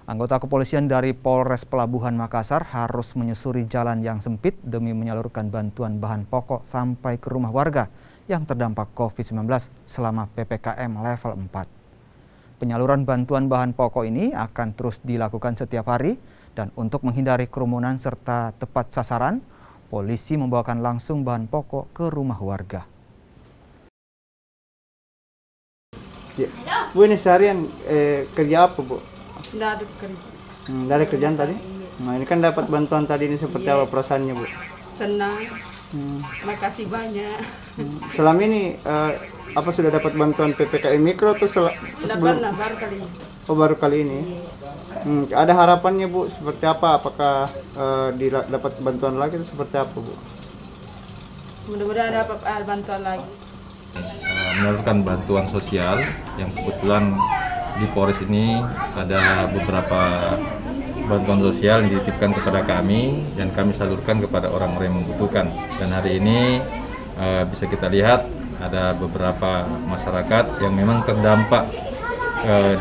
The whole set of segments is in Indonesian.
Anggota kepolisian dari Polres Pelabuhan Makassar harus menyusuri jalan yang sempit demi menyalurkan bantuan bahan pokok sampai ke rumah warga yang terdampak COVID-19 selama PPKM level 4. Penyaluran bantuan bahan pokok ini akan terus dilakukan setiap hari dan untuk menghindari kerumunan serta tepat sasaran, polisi membawakan langsung bahan pokok ke rumah warga. Ya. Bu, ini seharian kerja apa, Bu? Tidak ada kerja. Tidak ada kerjaan tadi? Nah, ini kan dapat bantuan tadi, ini seperti apa perasaannya, Bu? Senang. Makasih banyak. Selama ini apa sudah dapat bantuan PPKM Mikro atau sebelum? Pernah, baru kali ini. Oh, baru kali ini. Ada harapannya, Bu, seperti apa? Apakah dapat bantuan lagi atau seperti apa, Bu? Mudah-mudahan dapat bantuan lagi. Menyalurkan bantuan sosial yang kebetulan di Polres ini ada beberapa bantuan sosial yang dititipkan kepada kami dan kami salurkan kepada orang-orang yang membutuhkan. Dan hari ini bisa kita lihat ada beberapa masyarakat yang memang terdampak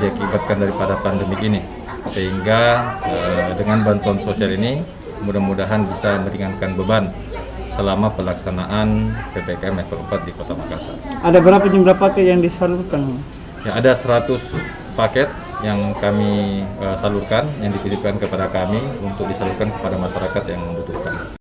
diakibatkan daripada pandemi ini, sehingga dengan bantuan sosial ini mudah-mudahan bisa meringankan beban selama pelaksanaan PPKM level 4 di Kota Makassar. Ada berapa jumlah paket yang disalurkan? Ya, ada 100 paket yang kami salurkan, yang dititipkan kepada kami untuk disalurkan kepada masyarakat yang membutuhkan.